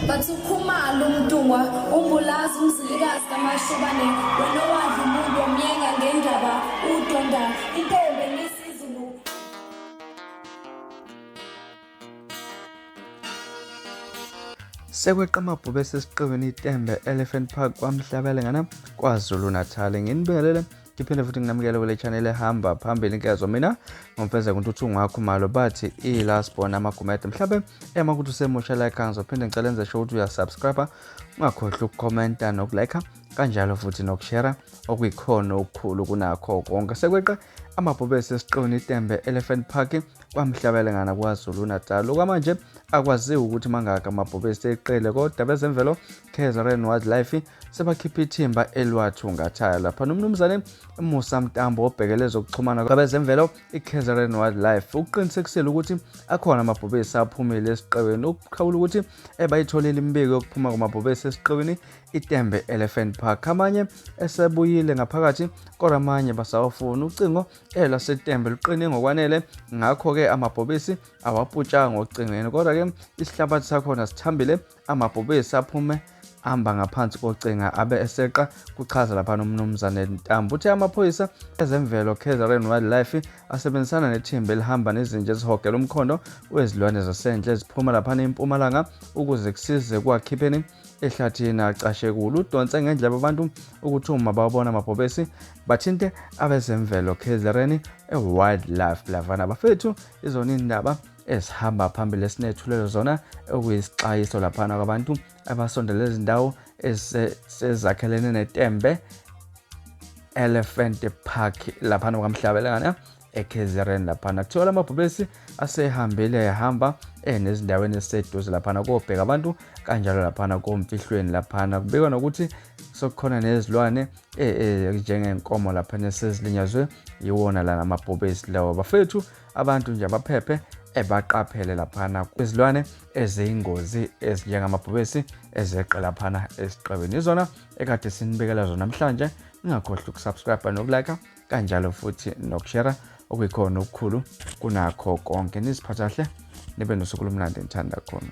bathi ukhumalo umdungwa umbulazi umzilikazi kamashobane wena wadla umuntu omyenga ngendaba udonda iTembe nesiZulu. Sekweqa amabhubesi esiqiwini iTembe Elephant Park KwaMhlabuyalingana KwaZulu-Natal. Nginibingelele ngiphinde futhi nginamukele kule channel ehamba phambili inkezo. Mina ngomfeza kuntuthu wakho malo bathi ilast born amagumede mhlabe emakuthi usemusha like ngizophinde ngicela enze sure ukuthi uyasubscribe, ungakhohlwa ukucomment nokulike kanjalo futhi nokushare okuyikhono okukhulu kunakho konke. Sekweqa amabhubesi esiqiwini iTembe Elephant Park KwaMhlabuyalingana KwaZulu-Natal. Okwamanje akwaziwa ukuthi mangaka amabhubesi eqele kodwa bezemvelo KZN Wildlife sebakhipha ithimba eliwathungathayo lapha nomnumzane Musa Mtambo obhekele zokuxhumana kwabezemvelo iKZN Wildlife uqinisekisile ukuthi akhona amabhubesi aphumile esiqiwini ukukhawula ukuthi bayitholile imbiko yokuphuma kwamabhubesi esiqiwini iTembe Elephant Park. Amanye esebuyile ngaphakathi kodwa amanye basawufuna ucingo laseTembe luqine ngokwanele, ngakho ke amabhubesi awaputshanga ngocingweni kodwa ke isihlabathi sakhona sithambile, amabhubesi aphume amba ngaphansi kocinga abe eseqa. Kuchaza lapha nomnumzane Ntambo uthi amaphoyisa ezemvelo KZN Wildlife asebenzisana nethimba elihamba nezinja ezihogela umkhondo wezilwane zasendle eziphuma lapha eMpumalanga ukuze kusize kwakhipheni ehlathini acashe kulo. Udonse ngendlebe abantu ukuthi uma babona amabhubesi bathinte abezemvelo KZN Wildlife. Lavana bafethu izona indaba esihamba phambili esinethulelo zona okuyisixwayiso laphana kwabantu abasondela ezindawo ezakhelene neTembe Elephant Park laphana kwaMhlabuyalingana eKZN. Laphana kuthiwa amabhubesi asehambile yahamba nezindaweni eziseduze laphana kobheka abantu kanjalo laphana komfihlweni. Laphana kubekwa nokuthi sokukhona nezilwane njengenkomo laphana esezilinyazwe yiwona la amabhubesi lawo. Bafethu abantu nje abaphephe baqaphele laphana kwizilwane eziyingozi ezinjengamabhubesi ezeqe laphana esiqiwini. Izona ekade sinibekela zona namhlanje. Ningakhohlwa ukusubscribe nokulike kanjalo futhi nokushare okuyikhono okukhulu kunakho konke. Niziphatha kahle nibe nosuku lomnandi ngithanda khona.